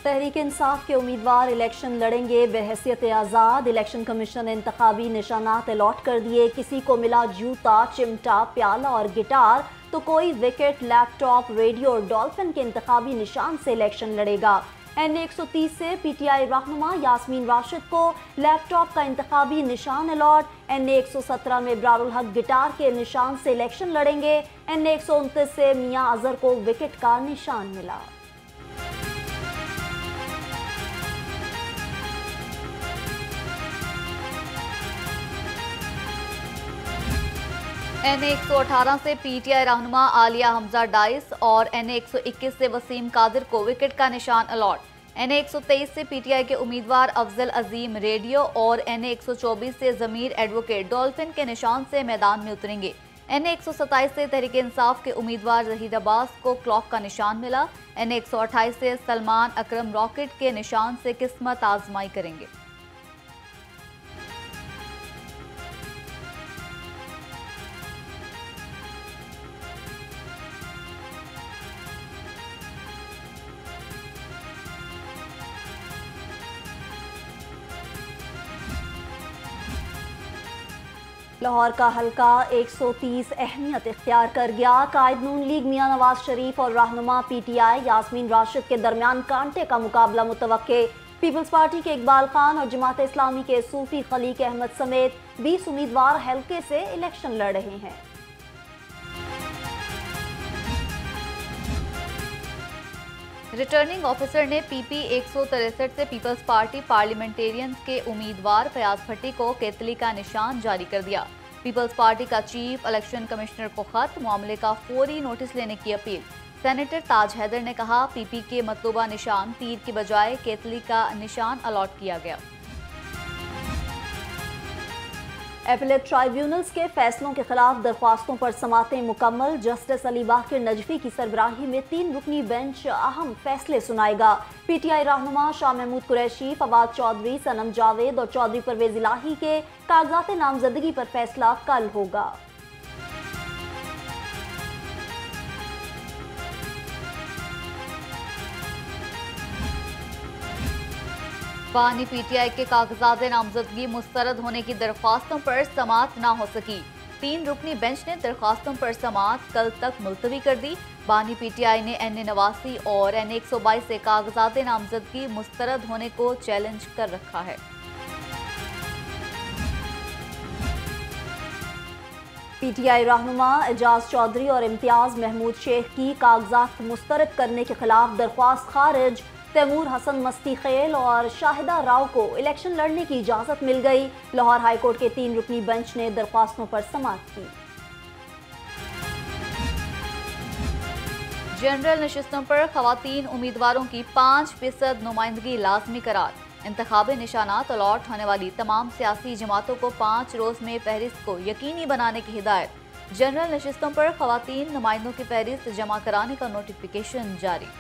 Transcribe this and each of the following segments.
तहरीक इंसाफ के उम्मीदवार इलेक्शन लड़ेंगे बहैसियत आज़ाद। इलेक्शन कमीशन ने इंतखाबी निशानात अलॉट कर दिए। किसी को मिला जूता, चिमटा, प्याला और गिटार तो कोई विकेट, लैपटॉप, रेडियो और डॉल्फिन के इंतखाबी निशान से इलेक्शन लड़ेगा। NA 130 से PTI रहनुमा यास्मीन राशिद को लैपटॉप का इंतखाबी निशान अलॉट। NA 117 में इब्रारुल हक गिटार के निशान से इलेक्शन लड़ेंगे। NA 129 से मियां अजहर को विकेट का निशान मिला। NA 118 से PTI रहनुमा आलिया हमजा डाइस और NA 121 से वसीम कादिर को विकेट का निशान अलॉट। NA 123 से PTI के उम्मीदवार अफजल अजीम रेडियो और NA 124 से जमीर एडवोकेट डॉल्फिन के निशान से मैदान में उतरेंगे। NA 127 से तहरीक इंसाफ के उम्मीदवार जहीर अब्बास को क्लॉक का निशान मिला। NA 128 से सलमान अकरम रॉकेट के निशान से किस्मत आजमाई करेंगे। लाहौर का हल्का 130 अहमियत इख्तियार कर गया। कायद नून लीग मियां नवाज शरीफ और रहनुमा PTI यास्मीन राशिद के दरमियान कांटे का मुकाबला मुतवक्के। पीपल्स पार्टी के इकबाल खान और जमात इस्लामी के सूफी खलीक अहमद समेत 20 उम्मीदवार हल्के से इलेक्शन लड़ रहे हैं। रिटर्निंग ऑफिसर ने PP 163 से पीपल्स पार्टी पार्लियामेंटेरियंस के उम्मीदवार फयाज भट्टी को केतली का निशान जारी कर दिया। पीपल्स पार्टी का चीफ इलेक्शन कमिश्नर को खत, मामले का फौरी नोटिस लेने की अपील। सेनेटर ताज हैदर ने कहा PP के मतलूबा निशान तीर की बजाय केतली का निशान अलॉट किया गया। एपीलेट ट्राइब्यूनल्स के फैसलों के खिलाफ दरख्वास्तों पर समातें मुकम्मल। जस्टिस अली बाकिर नजफी की सरबराही में 3 रुकनी बेंच अहम फैसले सुनाएगा। PTI रहनुमा शाह महमूद कुरैशी, फवाद चौधरी, सनम जावेद और चौधरी परवेज इलाही के कागजात नामजदगी पर फैसला कल होगा। बानी PTI के कागजात नामजदगी मुस्तरद होने की दरख्वास्तों पर समाअत ना हो सकी। 3 रुकनी बेंच ने दरख्वास्तों पर समाअत कल तक मुलतवी कर दी। बानी PTI ने NA 89 और NA 122 से कागजात नामजदगी मुस्तरद होने को चैलेंज कर रखा है। PTI रहनुमा एजाज चौधरी और इम्तियाज महमूद शेख की कागजात मुस्तरद करने के खिलाफ दरख्वास्त खारिज। तैमूर हसन मस्ती खेल और शाहिदा राव को इलेक्शन लड़ने की इजाजत मिल गई। लाहौर हाईकोर्ट के 3 रुकनी बेंच ने दरख्वास्तों पर समाअत की। जनरल नशिस्तों पर खवातीन उम्मीदवारों की 5% नुमाइंदगी लाजमी करार। इंतखाबी निशानात अलॉट होने वाली तमाम सियासी जमातों को 5 रोज में फहरिस्त को यकीनी बनाने की हिदायत। जनरल नशिस्तों पर खवातीन नुमाइंदों की फहरिस्त जमा कराने का नोटिफिकेशन जारी।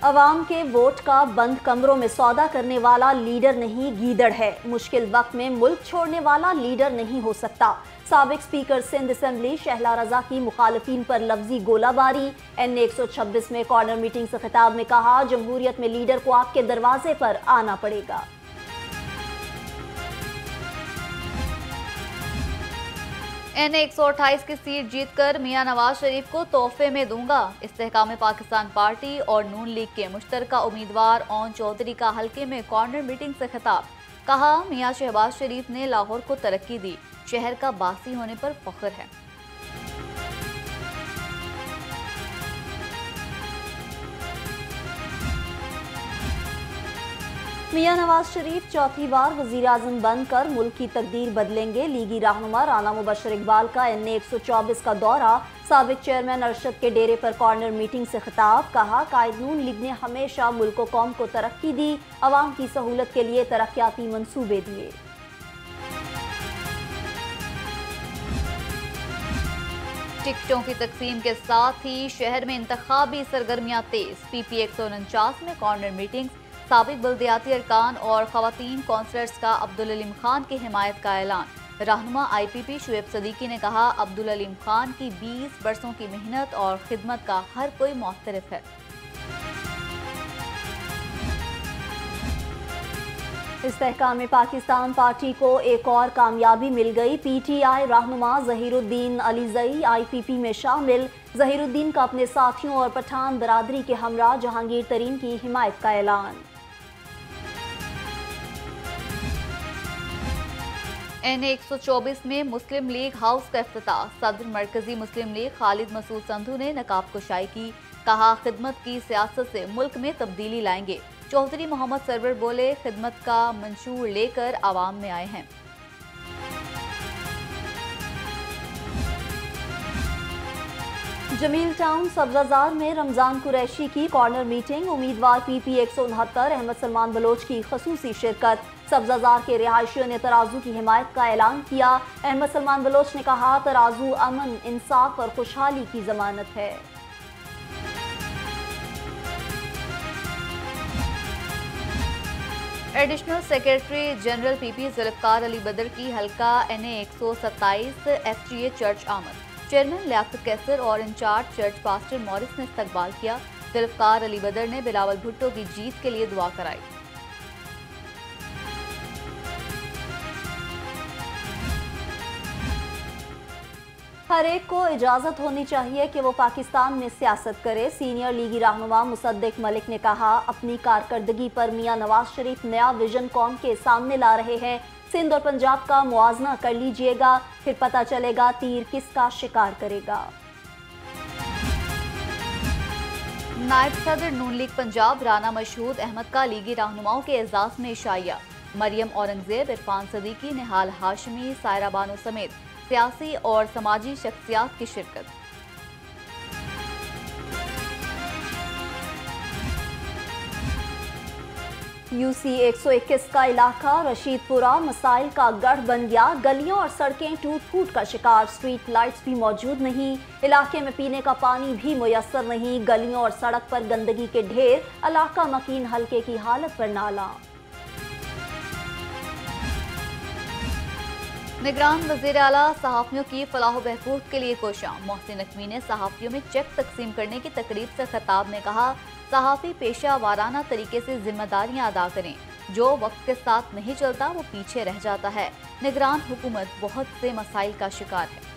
अवाम के वोट का बंद कमरों में सौदा करने वाला लीडर नहीं, गीदड़ है। मुश्किल वक्त में मुल्क छोड़ने वाला लीडर नहीं हो सकता। साबिक स्पीकर सिंध असेंबली शहला रजा की मुखालिफिन पर लफ्जी गोलाबारी। NA 126 में कॉर्नर मीटिंग से खिताब में कहा, जमहूरियत में लीडर को आपके दरवाजे पर आना पड़ेगा। NA 128 की सीट जीतकर मियां नवाज शरीफ को तोहफे में दूंगा। इस्तेहकाम पाकिस्तान पार्टी और नून लीग के मुश्तरका उम्मीदवार ओन चौधरी का हल्के में कॉर्नर मीटिंग से खिताब। कहा, मियां शहबाज शरीफ ने लाहौर को तरक्की दी, शहर का बासी होने पर फख्र है। मियां नवाज शरीफ चौथी बार वजीर आजम बनकर मुल्क की तकदीर बदलेंगे। लीगी रहनुमा राना मुबशर इकबाल का NA 124 का दौरा। साबिक चेयरमैन अरशद के डेरे पर कॉर्नर मीटिंग से खिताब। कहा, कायद नून लीग ने हमेशा मुल्क व कौम को तरक्की दी, अवाम की सहूलत के लिए तरक्याती मंसूबे दिए। टिकटों की तकसीम के साथ ही शहर में इंतखाबी सरगर्मियां तेज। PP 149 में कॉर्नर मीटिंग। साबिक बल्दियाती अरकान और खवातीन कौंसलर्स का अब्दुल अलीम खान की हिमायत का ऐलान। रहनुमा IPP शुएब सदीकी ने कहा, अब्दुल अलीम खान की 20 बरसों की मेहनत और खिदमत का हर कोई मुअत्तरिफ है। इस्तेहकाम पाकिस्तान पार्टी को एक और कामयाबी मिल गई। PTI रहनुमा ज़हीरुद्दीन अलीज़ई IPP में शामिल। ज़हीरुद्दीन का अपने साथियों और पठान बरादरी के हमरा जहांगीर तरीन की हिमायत का ऐलान। NA 124 में मुस्लिम लीग हाउस का इफ्तिताह। सदर मरकजी मुस्लिम लीग खालिद मसूद संधू ने नकाब कुशाई की। कहा, खिदमत की सियासत से मुल्क में तब्दीली लाएंगे। चौधरी मोहम्मद सरवर बोले, खिदमत का मंशूर लेकर आवाम में आए हैं। जमील टाउन सब्जाजार में रमजान कुरैशी की कॉर्नर मीटिंग। उम्मीदवार PP 169 अहमद सलमान बलोच की खसूसी शिरकत। सब्जाजार के रिहायशियों ने तराजू की हिमायत का ऐलान किया। अहमद सलमान बलोच ने कहा, तराजू अमन, इंसाफ और खुशहाली की जमानत है। Additional secretary general PP Zulfiqar Ali Badar की हल्का NA 127 FGA चर्च आमद। चेयरमैन लियाकत कैसर और इंचार्ज चर्च पास्टर मॉरिस ने इस्तकबाल किया। जुल्फकार अली बदर ने बिलावल भुट्टो की जीत के लिए दुआ कराई। हर एक को इजाजत होनी चाहिए कि वो पाकिस्तान में सियासत करे। सीनियर लीगी रहनुमा मुसद्दिक मलिक ने कहा, अपनी कारकर्दगी पर मियां नवाज शरीफ नया विजन कौम के सामने ला रहे हैं। सिंध और पंजाब का मुआजना कर लीजिएगा, फिर पता चलेगा तीर किसका शिकार करेगा। नायब सदर नून लीग पंजाब राना मशहूद अहमद का लीगी रहनुमाओं के एजाज में इशाइया। मरियम औरंगजेब, इरफान सदीकी, निहाल हाशमी, सायरा बानो समेत सियासी और समाजी शख्सियात की शिरकत। UC 121 का इलाका रशीदपुरा मसाइल का गढ़ बन गया। गलियों और सड़कें टूट फूट का शिकार। स्ट्रीट लाइट्स भी मौजूद नहीं। इलाके में पीने का पानी भी मुयस्सर नहीं। गलियों और सड़क पर गंदगी के ढेर। इलाका मकीन हल्के की हालत पर नाला। निगरान वज़ीर आला सहाफ़ियों की फलाह बहबूद के लिए कोशां। मोहसिन नकवी ने सहाफ़ियों में चेक तकसीम करने की तकरीब से खिताब में कहा, सहाफ़ी पेशा वाराना तरीके से जिम्मेदारियां अदा करें। जो वक्त के साथ नहीं चलता वो पीछे रह जाता है। निगरान हुकूमत बहुत से मसाइल का शिकार है।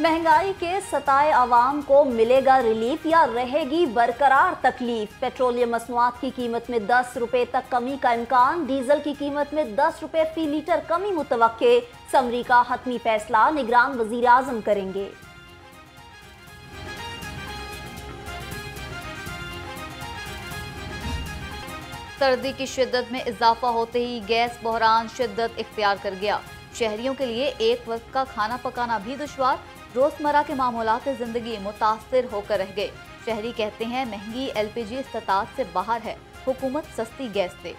महंगाई के सताए आवाम को मिलेगा रिलीफ या रहेगी बरकरार तकलीफ। पेट्रोलियम मसनूआत की कीमत में 10 रुपए तक कमी का इम्कान। डीजल की कीमत में 10 रुपए फी लीटर कमी मुतवक्के। समरी का हतमी फैसला निगरान वजीर आजम करेंगे। सर्दी की शिद्दत में इजाफा होते ही गैस बहरान शिद्दत इख्तियार कर गया। शहरियों के लिए एक वक्त का खाना पकाना भी दुश्वार। रोजमर्रा के मामूलात जिंदगी मुतासिर होकर रह गए। शहरी कहते हैं, महंगी LPG इस्तात से बाहर है, हुकूमत सस्ती गैस दे।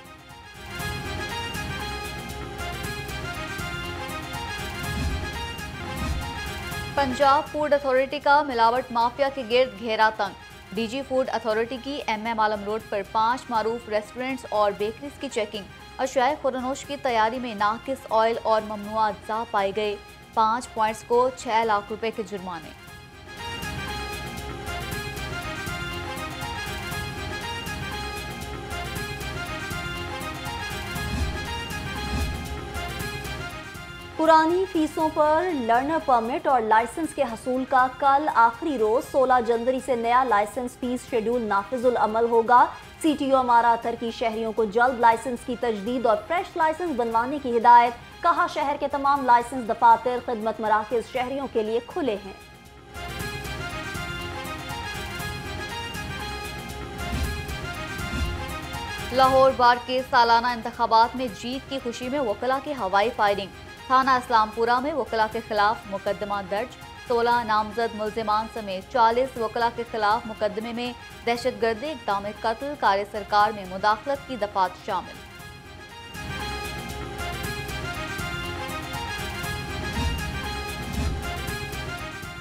पंजाब फूड अथॉरिटी का मिलावट माफिया के गिर्द घेरा तंग। DG फूड अथॉरिटी की MM आलम रोड पर 5 मारूफ रेस्टोरेंट्स और बेकरीज की चेकिंग। अशियाए खुरनोश की तैयारी में नाकिस ऑयल और ममनुआ अज्जा पाए गए। 5 पॉइंट्स को 6 लाख रुपए के जुर्माने। पुरानी फीसों पर लर्नर परमिट और लाइसेंस के हसूल का कल आखिरी रोज। 16 जनवरी से नया लाइसेंस फीस शेड्यूल नाफिजुल अमल होगा। CTO अमारा अतर की शहरियों को जल्द लाइसेंस की तजदीद और फ्रेश लाइसेंस बनवाने की हिदायत। कहा, शहर के तमाम लाइसेंस दफातर खिदमत मराकज शहरियों के लिए खुले हैं। लाहौर बार के सालाना इंतखाबात में जीत की खुशी में वकला की हवाई फायरिंग। थाना इस्लामपुरा में वकला के खिलाफ मुकदमा दर्ज। 16 नामजद मुल्जिमान समेत 40 वकला के खिलाफ मुकदमे में दहशतगर्दी, इक़दाम कत्ल, कार्य सरकार में मुदाखलत की दफात शामिल।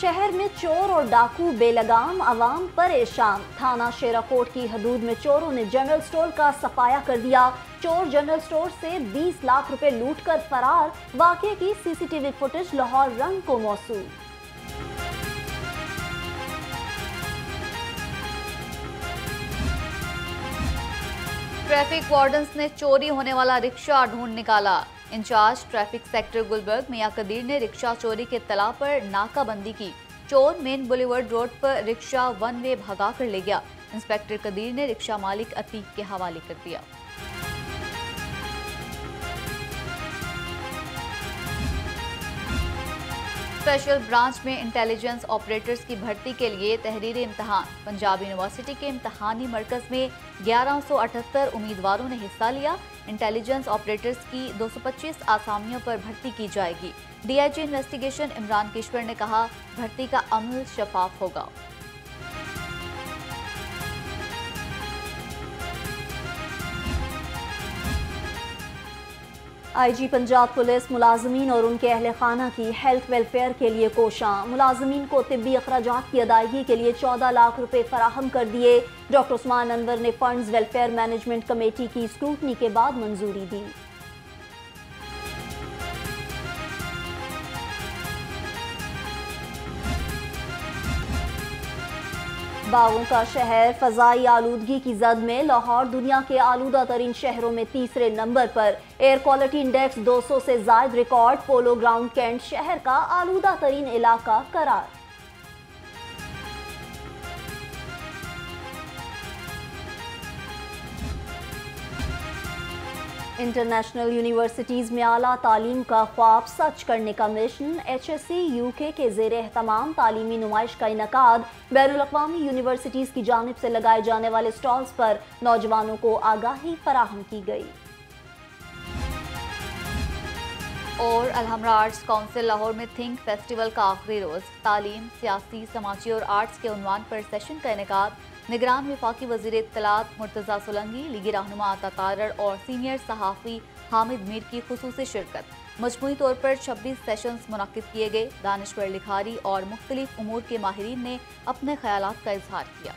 शहर में चोर और डाकू बेलगाम, आवाम परेशान। थाना शेराकोट की हदूद में चोरों ने जनरल स्टोर का सफाया कर दिया। चोर जनरल स्टोर से 20 लाख रुपए लूटकर फरार। वाकये की सीसीटीवी फुटेज लाहौर रंग को मौसूल। ट्रैफिक वार्डन्स ने चोरी होने वाला रिक्शा ढूंढ निकाला। इंचार्ज ट्रैफिक सेक्टर गुलबर्ग मियां कदीर ने रिक्शा चोरी के इत्तला पर नाकाबंदी की। चोर मेन बुलेवर्ड रोड पर रिक्शा वन वे भगा कर ले गया। इंस्पेक्टर कदीर ने रिक्शा मालिक अतीक के हवाले कर दिया। स्पेशल ब्रांच में इंटेलिजेंस ऑपरेटर्स की भर्ती के लिए तहरीरी इम्तहान। पंजाब यूनिवर्सिटी के इम्तहानी मरकज में 1178 उम्मीदवारों ने हिस्सा लिया। इंटेलिजेंस ऑपरेटर्स की 225 आसामियों पर भर्ती की जाएगी। डीआईजी इन्वेस्टिगेशन इमरान किश्वर ने कहा, भर्ती का अमल शफाफ होगा। आईजी पंजाब पुलिस मुलाजमीन और उनके अहल खाना की हेल्थ वेलफेयर के लिए कोशां। मुलाजमीन को तिब्बी अखराजात की अदायगी के लिए 14 लाख रुपए फराहम कर दिए। डॉक्टर उस्मान अनवर ने फंड्स वेलफेयर मैनेजमेंट कमेटी की स्क्रूटनी के बाद मंजूरी दी। बागों का शहर फजाई आलूदगी की जद में। लाहौर दुनिया के आलूदा तरीन शहरों में तीसरे नंबर पर। एयर क्वालिटी इंडेक्स 200 से जायद रिकॉर्ड। पोलो ग्राउंड कैंट शहर का आलूदा तरीन इलाका करार। इंटरनेशनल यूनिवर्सिटीज़ में आला तालीम का ख्वाब सच करने का मिशन। HSC UK के ज़ेर एहतमाम तालीमी नुमाइश का इनकाद। बैनुल अक़वामी यूनिवर्सिटीज़ की जानिब से लगाए जाने वाले स्टॉल्स पर नौजवानों को आगाही फराहम की गई। और अलहमरा आर्ट्स काउंसिल लाहौर में थिंक फेस्टिवल का आखिरी रोज। तालीम, सियासी, समाजी और आर्ट्स के उन्वान पर सेशन का इनेकाद। निगरान वफाकी वज़ीर इत्तलात मुर्तज़ा सोलंकी, लीगी रहनुमा आता तारड़ और सीनियर सहाफ़ी हामिद मीर की खुसूसी शिरकत। मजमूई तौर पर 26 सेशंस मुनक्किद किए गए। दानिश्वर लिखारी और मुख्तलिफ उमूर के माहिरीन ने अपने ख्यालात का इजहार किया।